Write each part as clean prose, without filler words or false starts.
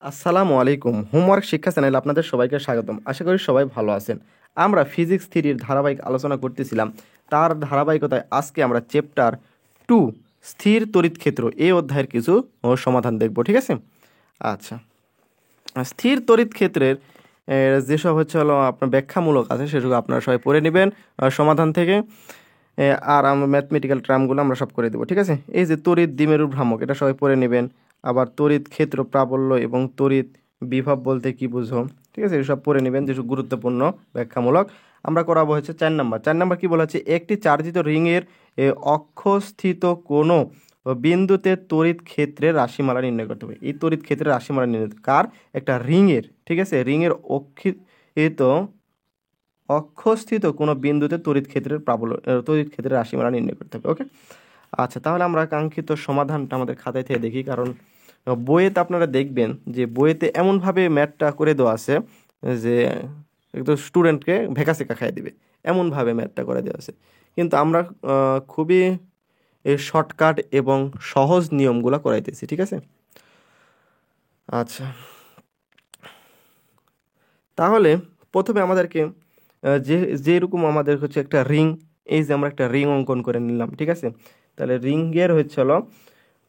আসসালামু আলাইকুম। হোমওয়ার্ক শিক্ষা চ্যানেলে আপনাদের সবাইকে স্বাগতম। আশা করি সবাই ভালো আছেন। আমরা ফিজিক্স থ্রির ধারাবাহিক আলোচনা করতেছিলাম। তার ধারাবাহিকতায় আজকে আমরা চ্যাপ্টার 2 স্থির তড়িৎ ক্ষেত্র এই অধ্যায়ের কিছু সমাধান দেখব। ঠিক আছে? আচ্ছা, স্থির তড়িৎ ক্ষেত্রের যেসব হলো আপনার ব্যাখ্যামূলক আছে সেসব আপনারা সবাই পড়ে নেবেন সমাধান থেকে। আর আমরা ম্যাথমেটিক্যাল টার্মগুলো আমরা সব করে দেবো। ঠিক আছে? এই যে তড়িৎ দ্বিমেরু ভ্রামক, এটা সবাই পড়ে নেবেন। আবার তড়িৎ ক্ষেত্র প্রাবল্য এবং তড়িৎ বিভব বলতে কি বুঝো, ঠিক আছে, এসব পড়ে নেবেন, যেসব গুরুত্বপূর্ণ ব্যাখ্যামূলক। আমরা করাবো হচ্ছে 4 নাম্বার। 4 নাম্বার কি বলা হচ্ছে, একটি চার্জিত রিংয়ের অক্ষস্থিত কোনো বিন্দুতে তড়িৎ ক্ষেত্রের রাশিমালা নির্ণয় করতে হবে। এই তড়িৎ ক্ষেত্রের রাশিমালা নির্ণয় কার? একটা রিংয়ের, ঠিক আছে, রিংয়ের অক্ষস্থিত কোনো বিন্দুতে তড়িৎ ক্ষেত্রের তড়িৎ ক্ষেত্রের রাশিমালা নির্ণয় করতে হবে। ওকে, আচ্ছা, তাহলে আমরা কাঙ্ক্ষিত সমাধানটা আমাদের খাতায় থেকে দেখি। কারণ বইয়েতে আপনারা দেখবেন যে বইয়েতে এমনভাবে ম্যাথটা করে দেওয়া আছে যে একটু স্টুডেন্টকে ভেকাসেকা খাইয়ে দিবে, এমনভাবে ম্যাথটা করে দেওয়া আছে। কিন্তু আমরা খুবই শর্টকাট এবং সহজ নিয়মগুলো করাইতেছি। ঠিক আছে? আচ্ছা, তাহলে প্রথমে আমাদেরকে যেরকম আমাদের হচ্ছে একটা রিং, এই যে আমরা একটা রিং অঙ্কন করে নিলাম। ঠিক আছে? তাহলে রিংয়ের হলো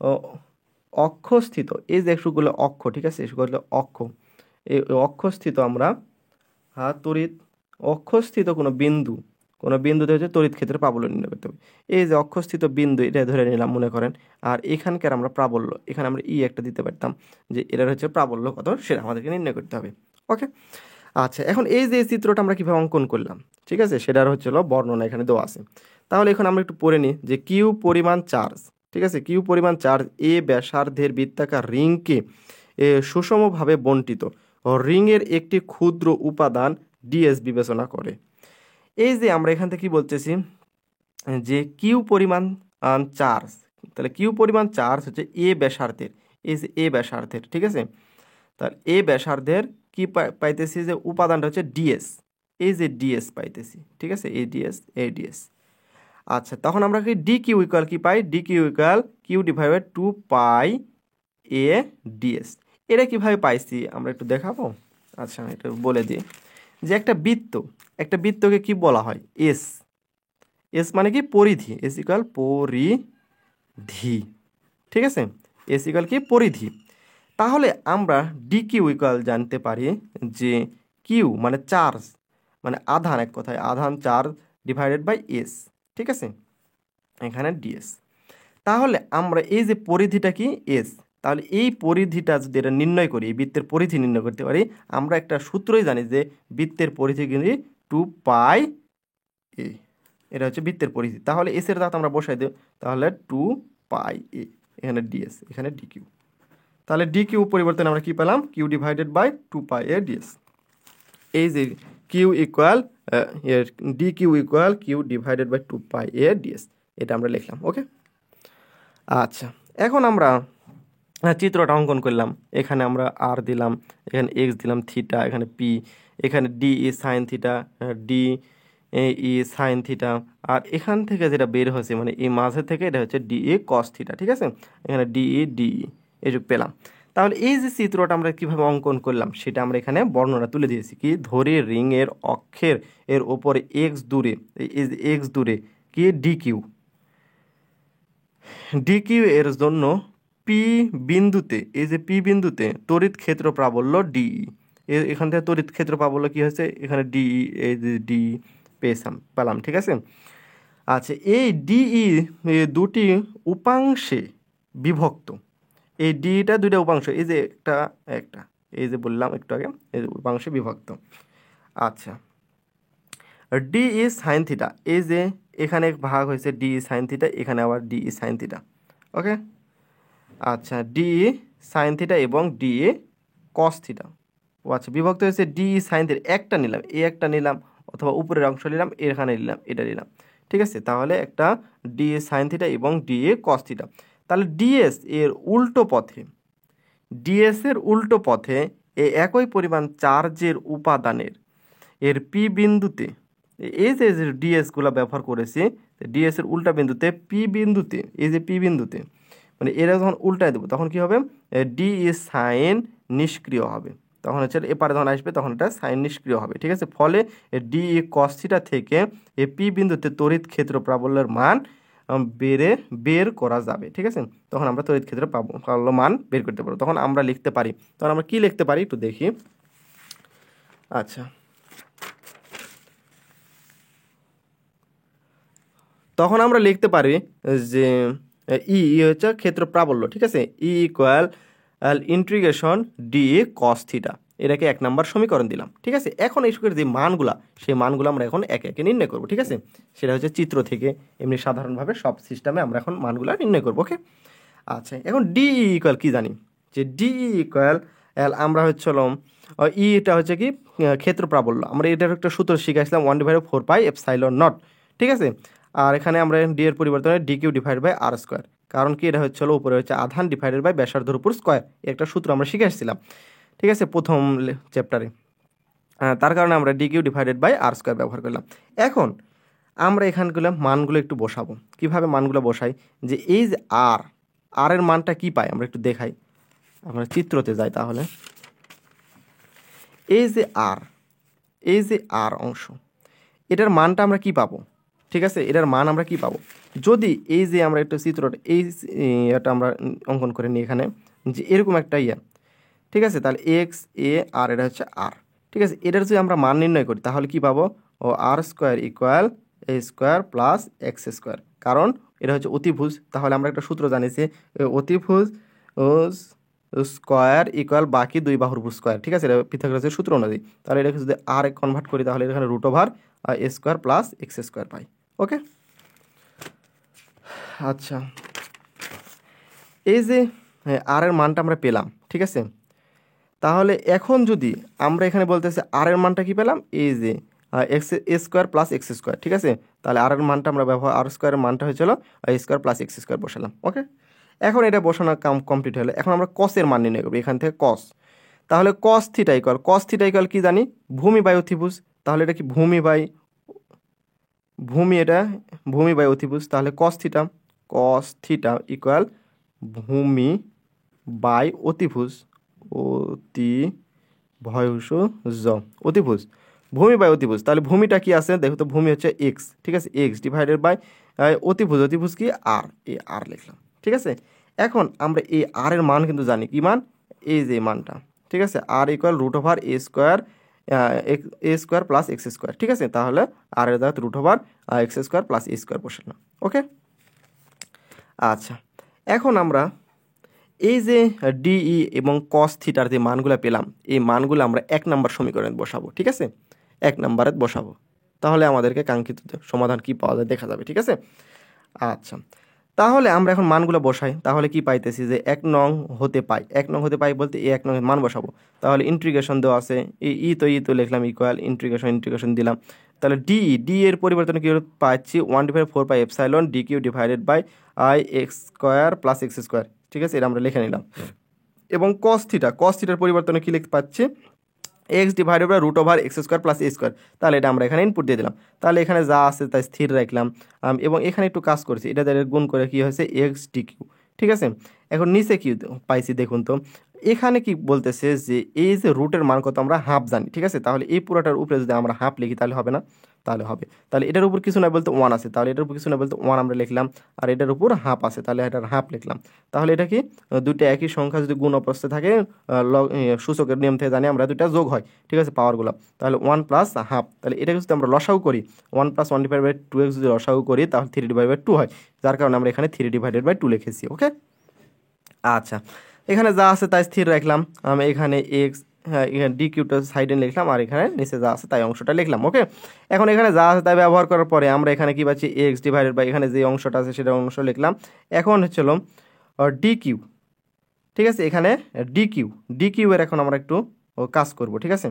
অ- অক্ষস্থিত, এই যে একটুগুলো অক্ষ, ঠিক আছে, এগুলো অক্ষ, এই অক্ষস্থিত আমরা তড়িৎ অক্ষস্থিত কোনো বিন্দুতে হচ্ছে তড়িৎ ক্ষেত্রের প্রাবল্য নির্ণয় করতে হবে। এই যে অক্ষস্থিত বিন্দু, এটা ধরে নিলাম মনে করেন। আর এখানকার আমরা প্রাবল্য, এখানে আমরা একটা দিতে পারতাম যে এটার হচ্ছে প্রাবল্য কত, সেটা আমাদেরকে নির্ণয় করতে হবে। ওকে, আচ্ছা, এখন এই যে চিত্রটা আমরা কিভাবে অঙ্কন করলাম, ঠিক আছে, সেটার বর্ণনা এখানে দেওয়া আছে। তাহলে এখন আমরা একটু পড়ে নিই যে কিউ পরিমাণ চার্জ, ঠিক আছে, কিউ পরিমাণ চার্জ এ ব্যাসার্ধের বৃত্তাকার রিংকে সুষমভাবে বণ্টিত রিংয়ের একটি ক্ষুদ্র উপাদান ডিএস বিবেচনা করে। এই যে আমরা এখান থেকে কি বলতেছি যে কিউ পরিমাণ চার্জ, তাহলে কিউ পরিমাণ চার্জ হচ্ছে এ ব্যাসার্ধের, এই যে এ ব্যাসার্ধের, ঠিক আছে, তাহলে এ ব্যাসার্ধের কি পাইতেছি যে উপাদানটা হচ্ছে ডিএস, এই যে ডিএস পাইতেছি, ঠিক আছে, এই ডিএস, এই ডিএস। আচ্ছা, তখন আমরা কি ডি কিউ ইকুয়াল কি পাই, D Q equal Q divided 2 pi A DS. এটা কিভাবে পাইছি আমরা একটু দেখাবো। আচ্ছা, এটা বলে দিই যে একটা বৃত্তকে কি বলা হয়, এস। এস মানে কি পরিধি, এস ইকুয়াল পরিধি, ঠিক আছে, এস ইকুয়াল কি পরিধি। তাহলে আমরা ডি কিউ ইকুয়াল জানতে পারি যে কিউ মানে চার্জ, মানে আধান, এক কথায় আধান চার্জ ডিভাইডেড বাই এস, ঠিক আছে, এখানে ডিএস। তাহলে আমরা এই যে পরিধিটা কি এস, তাহলে এই পরিধিটা যদি এটা নির্ণয় করি, এই বৃত্তের পরিধি নির্ণয় করতে পারি, আমরা একটা সূত্রই জানি যে বৃত্তের পরিধি কিন্তু 2 পাই এ, এটা হচ্ছে বৃত্তের পরিধি। তাহলে এস এর দাঁত আমরা বসাই দেব, তাহলে 2 পাই এ, এখানে ডিএস, এখানে ডি কিউ। তাহলে ডি কিউ পরিবর্তনে আমরা কি পেলাম, Q divided by 2 pi A DS. এই যে Q equal D Q equal Q divided by 2 pi A DS, এটা আমরা লিখলাম। ওকে, আচ্ছা, এখন আমরা চিত্রটা অঙ্কন করলাম। এখানে আমরা আর দিলাম, এখানে এক্স দিলাম, থিটা, এখানে পি, এখানে D E sine theta, D E sine theta, আর এখান থেকে যেটা বের হয়েছে মানে এই মাঝে থেকে এটা হচ্ছে ডি ই কস থিটা, ঠিক আছে, এখানে ডি এসব পেলাম। তাহলে এই যে চিত্রটা আমরা কিভাবে অঙ্কন করলাম সেটা আমরা এখানে বর্ণনা তুলে দিয়েছি। কি ধরে রিং এর অক্ষের এর ওপরে এক্স দূরে, এই যে এক্স দূরে কি ডিকিউ এর জন্য পি বিন্দুতে, এই যে পি বিন্দুতে তড়িৎ ক্ষেত্র প্রাবল্য ডিই, এখান থেকে তড়িৎ ক্ষেত্র প্রাবল্য কি হয়েছে, এখানে ডিই, এই যে ডি পেলাম, ঠিক আছে। আচ্ছা, এই ডিই দুটি উপাংশে বিভক্ত, এই ডিটা দুইটা উপাংশ, এই যে একটা একটা এই যে বললাম একটু আগে, এই যে উপাংশে বিভক্ত। আচ্ছা, ডি ই সাইন থিটা, এই যে এখানে ভাগ হয়েছে ডি ই সাইন থিটা, এখানে আবার ডি ই সাইন থিটা। ওকে, আচ্ছা, ডি সাইন থিটা এবং ডি কস থিটা। ও আচ্ছা, বিভক্ত হয়েছে ডি সাইন থিটা, একটা নিলাম, এই একটা নিলাম, অথবা উপরের অংশ নিলাম, এখানে নিলাম, এটা নিলাম, ঠিক আছে। তাহলে একটা ডি সাইন থিটা এবং ডি কস থিটা। তাহলে ডিএস এর উল্টো পথে, ডিএস এর উল্টো পথে এই একই পরিমাণ চার্জের উপাদানের এর পি বিন্দুতে, এই যে ডিএস গুলা ব্যবহার করেছি, ডিএস এর উল্টা বিন্দুতে পি বিন্দুতে, এই যে পি বিন্দুতে, মানে এরা যখন উল্টায় দেবো তখন কি হবে, ডি ই সাইন নিষ্ক্রিয় হবে, তখন হচ্ছে এপারে যখন আসবে তখন এটা সাইন নিষ্ক্রিয় হবে, ঠিক আছে। ফলে ডি কস থিটা থেকে এ পি বিন্দুতে তড়িৎ ক্ষেত্র প্রাবল্যের মান বের করা যাবে, ঠিক আছে। তখন আমরা তড়িৎ ক্ষেত্র প্রাবল্য মান বের করতে পারবো। তখন আমরা লিখতে পারি, তখন আমরা কি লিখতে পারি একটু দেখি। আচ্ছা, তখন আমরা লিখতে পারি যে ই হচ্ছে ক্ষেত্র প্রাবল্য, ঠিক আছে। E equal integration D cos theta, এটাকে 1 নম্বর সমীকরণ দিলাম, ঠিক আছে। এখন এই যে মানগুলা, সেই মানগুলো আমরা এখন একে একে নির্ণয় করবো, ঠিক আছে। সেটা হচ্ছে চিত্র থেকে, এমনি সাধারণভাবে সব সিস্টেমে আমরা এখন মানগুলা নির্ণয় করবো, ওকে। আচ্ছা, এখন ডি ইকুয়াল কি জানি, যে ডি ইকুয়াল আমরা হচ্ছিল এটা হচ্ছে কি ক্ষেত্র প্রাবল্য, আমরা এটার একটা সূত্র শিখেছিলাম 1/4πε0, ঠিক আছে। আর এখানে আমরা ডি এর পরিবর্তনে D Q divide by R square, কারণ কি এটা হচ্ছে উপরে হচ্ছে আধান ডিভাইডেড বাই ব্যাসার্ধের উপর স্কোয়ার, একটা সূত্র আমরা শিখে এসেছিলাম, ঠিক আছে, প্রথম চ্যাপ্টারে। তার কারণে আমরা D Q divided by R square ব্যবহার করলাম। এখন আমরা এখানগুলো মানগুলো একটু বসাবো, কিভাবে মানগুলো বসাই, যে এই যে আর এর মানটা কি পাই আমরা একটু দেখাই, আমরা চিত্রতে যাই তাহলে। এই যে আর অংশ, এটার মানটা আমরা কি পাবো, ঠিক আছে। এটার মান আমরা কি পাবো, যদি এই যে আমরা একটু চিত্রটা এটা আমরা অঙ্কন করে নিই এখানে, যে এরকম একটা ঠিক আছে, তাহলে এক্স এ আর এটা হচ্ছে আর, ঠিক আছে। এটার যদি আমরা মান নির্ণয় করি তাহলে কি পাবো, ও আর স্কোয়ার ইকুয়াল এ স্কোয়ার প্লাস এক্স স্কোয়ার, কারণ এটা হচ্ছে অতিভুজ। তাহলে আমরা একটা সূত্র জানিছি, অতিভুজ স্কোয়ার ইকুয়াল বাকি দুই বাহুর স্কোয়ার, ঠিক আছে, এটা পিথাগোরাসের সূত্র অনুযায়ী। তাহলে এটাকে যদি আর কনভার্ট করি তাহলে এখানে root over A square plus X square পাই, ওকে। আচ্ছা, এই যে আর এর মানটা আমরা পেলাম, ঠিক আছে। তাহলে এখন যদি আমরা এখানে বলতেছি আর এর মানটা কি পেলাম, এই যে এক্স এ স্কোয়ার প্লাস এক্স স্কোয়ার, ঠিক আছে। তাহলে আর এর মানটা আমরা ব্যবহার, আর স্কোয়ারের মানটা হয়েছিল এ স্কোয়ার প্লাস এক্স স্কোয়ার বসালাম, ওকে। এখন এটা বসানো কমপ্লিট হলো। এখন আমরা কসের মান নির্ণয় করবো, এখান থেকে কস। তাহলে কস থিটা ইকুয়াল কি জানি, ভূমি বাই অতিভুজ। তাহলে এটা কি ভূমি বাই অতিভুজ। তাহলে কস থিটা ইকুয়াল ভূমি বাই অতিভুজ, অতিভুজ, ভূমি বাই অতিভুজ। তাহলে ভূমিটা কি আছে দেখো তো, ভূমি হচ্ছে এক্স, ঠিক আছে, এক্স ডিভাইডেড বাই অতিভুজ কি আর, এই আর লিখলাম, ঠিক আছে। এখন আমরা এই আর এর মান কিন্তু জানি, কি মান, এই যে মানটা, ঠিক আছে, R equal root over A square plus X square, ঠিক আছে। তাহলে আর এর দ্বারা root over X square plus A square বসালাম, ওকে। আচ্ছা, এখন আমরা এই যে ডিই এবং কস থিটার যে মানগুলো পেলাম, এই মানগুলো আমরা 1 নম্বর সমীকরণে বসাবো, ঠিক আছে, 1 নম্বরে বসাবো। তাহলে আমাদেরকে কাঙ্ক্ষিত সমাধান কি পাওয়া যায় দেখা যাবে, ঠিক আছে। আচ্ছা, তাহলে আমরা এখন মানগুলো বসাই। তাহলে কি পাইতেছি, যে 1 নং হতে পাই বলতে এই 1 নং এর মান বসাবো। তাহলে ইন্টিগ্রেশন দেওয়া আছে, ই তো লিখলাম ইকুয়াল ইন্টিগ্রেশন দিলাম। তাহলে ডি এর পরিবর্তনে কি পাচ্ছি 1/4πε D Q divided by I X square plus X square, ঠিক আছে, এটা আমরা লিখে নিলাম। এবং কস থিটার পরিবর্তনে কি লিখতে পাচ্ছি, X divided by root over X square plus A square. তাহলে এটা আমরা এখানে ইনপুট দিয়ে দিলাম। তাহলে এখানে যা আছে তাই স্থির রাখলাম, এবং এখানে একটু কাজ করছি, এটা গুণ করে কি হয়েছে এক্স ডি কিউ, ঠিক আছে। এখন নিচে কি পাইছি দেখুন তো, এখানে কি বলতেছে যে এই যে রুটের মান কত আমরা হাফ জানি, ঠিক আছে। তাহলে এই পুরোটার উপরে যদি আমরা হাফ লিখি তাহলে হবে না, তাহলে হবে। তাহলে এটার উপর কিছু না বলতে 1 আছে, তাহলে এটার উপর কিছু না বলতে 1 আমরা লিখলাম, আর এটার উপর হাফ আছে তাহলে এটার হাফ লিখলাম। তাহলে এটা কি দুইটা একই সংখ্যা যদি গুণ অবস্থা থাকে, সূচকের নিয়ম থেকে জানি আমরা দুইটা যোগ হয়, ঠিক আছে, পাওয়ারগুলো। তাহলে 1 প্লাস হাফ, তাহলে এটাকে যদি আমরা লসাগু করি 1 + 1/2x যদি লসাগু করি তাহলে 3/2 হয়, যার কারণে আমরা এখানে 3/2 লিখেছি, ওকে। আচ্ছা, এখানে যা আছে তাই স্থির রাখলাম, আমি এখানে এক্স, হ্যাঁ এখানে ডি কিউটা সাইডে লিখলাম, আর এখানে নিচে যা আছে তাই অংশটা লিখলাম, ওকে। এখন এখানে যা আছে তাই ব্যবহার করার পরে আমরা এখানে কি পাচ্ছি, এক্স ডিভাইডেড বাই এখানে যে অংশটা আছে সেটা অংশ লিখলাম। এখন হচ্ছিল ডি কিউ, ঠিক আছে, এখানে ডি কিউ এর এখন আমরা একটু কাজ করব, ঠিক আছে।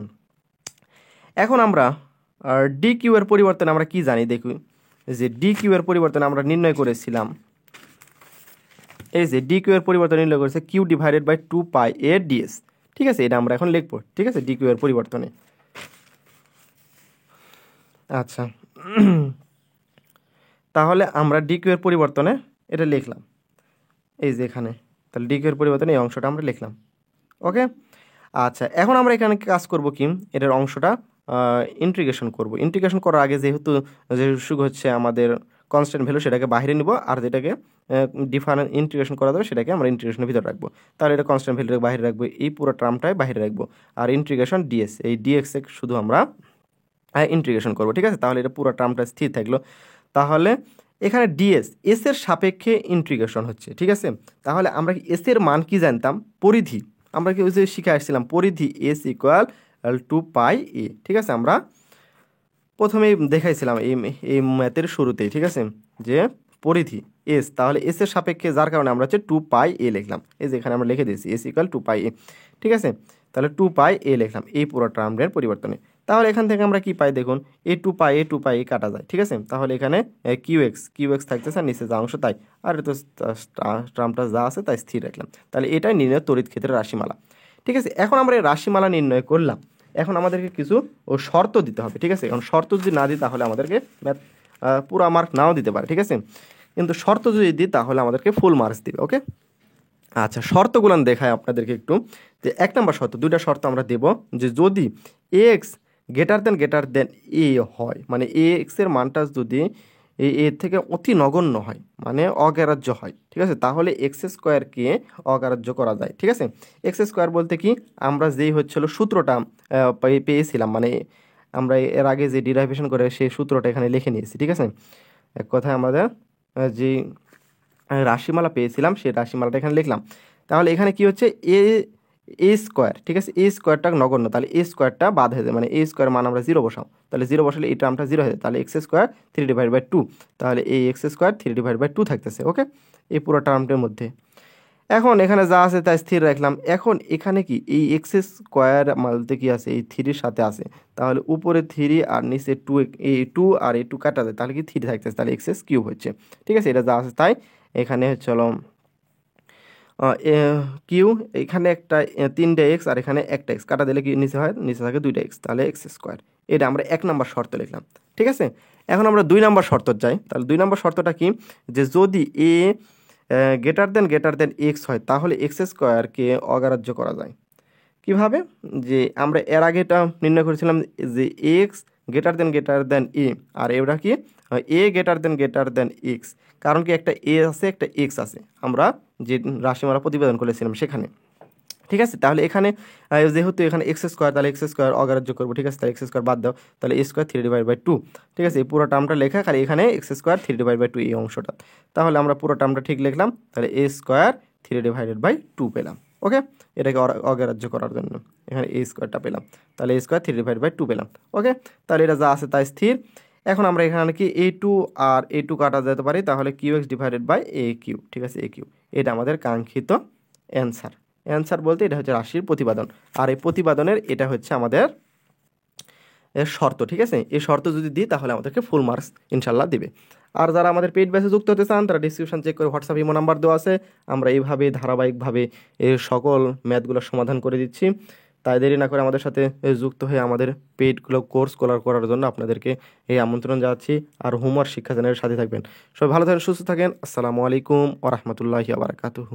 এখন আমরা ডি কিউ এর পরিবর্তনে আমরা কি জানি দেখুন, যে ডি কিউ এর পরিবর্তনে আমরা নির্ণয় করেছিলাম, এই যে ডি কিউ এর পরিবর্তন নির্ণয় করেছে Q divided by 2πa ds, ঠিক আছে, এটা আমরা এখন লিখবো, ঠিক আছে, ডি কিউ এর পরিবর্তনে। আচ্ছা, তাহলে আমরা ডি কিউ এর পরিবর্তনে এটা লিখলাম, এই যে এখানে, তাহলে ডি কিউ এর পরিবর্তনে এই অংশটা আমরা লিখলাম, ওকে। আচ্ছা, এখন আমরা এখানে কাজ করব কি, এটার অংশটা ইন্টিগ্রেশন করব। ইন্টিগ্রেশন করার আগে যেহেতু হচ্ছে আমাদের কনস্ট্যান্ট ভ্যালু, সেটাকে বাইরে নিব, আর যেটাকে ডিফারেন্ট ইন্টিগ্রেশন করা যাবে সেটাকে আমরা ইন্টিগ্রেশনের ভিতরে রাখবো। তাহলে এটা কনস্ট্যান্ট ভ্যালুটাকে বাইরে রাখবো, এই পুরো টার্মটাই বাইরে রাখবো, আর ইন্টিগ্রেশন ডিএস, এই ডিএক্স এ শুধু আমরা ইন্টিগ্রেশন করবো। ঠিক আছে, তাহলে এটা পুরো টার্মটা স্থির থাকলো। তাহলে এখানে ডিএস এস এর সাপেক্ষে ইন্টিগ্রেশন হচ্ছে। ঠিক আছে, তাহলে আমরা এস এর মান কি জানতাম, পরিধি, আমরা কি ওই যে শিখে আসছিলাম পরিধি এস ইকুয়াল টু পাই এ। ঠিক আছে, আমরা প্রথমেই দেখাইছিলাম এই ম্যাথের শুরুতেই। ঠিক আছে, যে পরিধি এস, তাহলে এস এর সাপেক্ষে, যার কারণে আমরা হচ্ছে টু পাই এ লিখলাম, এই যে এখানে আমরা লিখে দিয়েছি এস ইকুয়াল টু পাই এ। ঠিক আছে, তাহলে টু পাই এ লিখলাম এই পুরো টার্মের পরিবর্তনে। তাহলে এখান থেকে আমরা কি পাই দেখুন, এ টু পাই এ কাটা যায়। ঠিক আছে, তাহলে এখানে কিউ এক্স থাকতেছে, আর নিচে যা অংশ তাই, আর তো টার্মটা যা আছে তাই স্থির রাখলাম। তাহলে এটাই নির্ণয় তড়িৎ ক্ষেত্রের রাশিমালা। ঠিক আছে, এখন আমরা এই রাশিমালা নির্ণয় করলাম, এখন আমাদেরকে কিছু শর্ত দিতে হবে। ঠিক আছে, এখন শর্ত যদি না দিই তাহলে আমাদেরকে ম্যাথ পুরো মার্ক নাও দিতে পারে। ঠিক আছে, কিন্তু শর্ত যদি দিই তাহলে আমাদেরকে ফুল মার্কস দিবে। ওকে, আচ্ছা, শর্তগুলো দেখায় আপনাদেরকে একটু। যে এক নম্বর শর্ত, দুইটা শর্ত আমরা দেব, যে যদি এক্স গ্রেটার দেন এ হয়, মানে এ এক্সের মানটা যদি এর থেকে অতি নগণ্য হয়, মানে অগ্রাহ্য হয়। ঠিক আছে, তাহলে এক্স স্কোয়ারকে অগ্রাহ্য করা যায়। ঠিক আছে, এক্স স্কোয়ার বলতে কি, আমরা যেই হচ্ছিল সূত্রটা পেয়েছিলাম, মানে আমরা এর আগে যে ডিরাইভেশন করে সেই সূত্রটা এখানে লিখে নিয়েছি। ঠিক আছে, এক কথায় আমাদের যে রাশিমালা পেয়েছিলাম সেই রাশিমালাটা এখানে লিখলাম। তাহলে এখানে কি হচ্ছে, এ স্কোয়ার। ঠিক আছে, এ স্কোয়ারটা নগণ্য, তাহলে এ স্কোয়ারটা বাদ হয়ে যায়, মানে এ স্কোয়ার মান আমরা জিরো বসাও, তাহলে জিরো বসালে এই টার্মটা জিরো হয়ে যায়, তাহলে এক্স স্কোয়ার 3/2, তাহলে এই এক্স স্কোয়ার 3/2 থাকতেছে। ওকে, এই পুরো টার্মটার মধ্যে এখন এখানে যা আছে তাই স্থির রাখলাম। এখন এখানে কি, এই এক্স স্কোয়ার বলতে কি আছে, এই থ্রির সাথে আছে, তাহলে উপরে থ্রি আর নিচে টু, এই টু আর এই টু কাটা যায়, তাহলে কি থ্রি থাকতেছে, তাহলে এক্স কিউব হচ্ছে। ঠিক আছে, এটা যা আছে তাই এখানে চলো কিউ, এখানে একটা 3টে এক্স আর এখানে একটা এক্স কাটা দিলে কি নিচে হয়, নিচে থাকে 2টা এক্স, তাহলে এক্স স্কোয়ার। এটা আমরা 1 নম্বর শর্ত লিখলাম। ঠিক আছে, এখন আমরা 2 নম্বর শর্ত যাই। তাহলে 2 নম্বর শর্তটা কি, যে যদি এ গ্রেটার দেন এক্স হয়, তাহলে এক্স স্কোয়ারকে অগ্রাহ্য করা যায়। কিভাবে, যে আমরা এর আগে এটা নির্ণয় করেছিলাম যে এক্স গ্রেটার দেন এ, আর এটা কি এ গ্রেটার দেন এক্স, কারণ কি একটা এ আছে একটা এক্স আছে, আমরা যে রাশিমালা প্রতিবেদন করেছিলাম সেখানে। ঠিক আছে, তাহলে এখানে যেহেতু এখানে এক্স স্কোয়ার, তাহলে এক্স স্কোয়ার অগ্রাহ্য করবো। ঠিক আছে, তাহলে এক্স স্কোয়ার বাদ দাও, তাহলে এ স্কোয়ার 3/2। ঠিক আছে, এই পুরো টার্মটা লেখা, খালি এখানে এক্স স্কোয়ার 3/2 এই অংশটা, তাহলে আমরা পুরো টার্মটা ঠিক লিখলাম, তাহলে এ স্কোয়ার 3/2 পেলাম। ওকে, এটাকে অগ্রাহ্য করার জন্য এখানে এ স্কোয়ারটা পেলাম, তাহলে এ স্কোয়ার 3/2 পেলাম। ওকে, তাহলে এটা যা আছে তাই স্থির। এখন আমরা এখানে কি এ টু আর এ টু কাটা যেতে পারি, তাহলে Q X divided by A Q. ঠিক আছে, এ কিউ, এটা আমাদের কাঙ্ক্ষিত অ্যান্সার বলতে এটা হচ্ছে রাশির প্রতিপাদন, আর এই প্রতিপাদনের এটা হচ্ছে আমাদের এর শর্ত। ঠিক আছে, এই শর্ত যদি দিই তাহলে আমাদেরকে ফুল মার্কস ইনশাল্লাহ দিবে। আর যারা আমাদের পেইড ব্যাচে যুক্ত হতে চান তারা ডিসক্রিপশন চেক করে হোয়াটসঅ্যাপ ইমো নাম্বার দেওয়া আছে, আমরা এইভাবে ধারাবাহিকভাবে এই সকল ম্যাথগুলো সমাধান করে দিচ্ছি। তাই দেরি না করে আমাদের সাথে যুক্ত হয়ে আমাদের পেইডগুলো কোর্স করার জন্য আপনাদেরকে এই আমন্ত্রণ জানাচ্ছি। আর হোমওয়ার্ক শিক্ষা চ্যানেলের সাথে থাকবেন। সবাই ভালো থাকেন, সুস্থ থাকেন। আসসালামু আলাইকুম ওয়া রাহমাতুল্লাহি ওয়া বারাকাতুহু।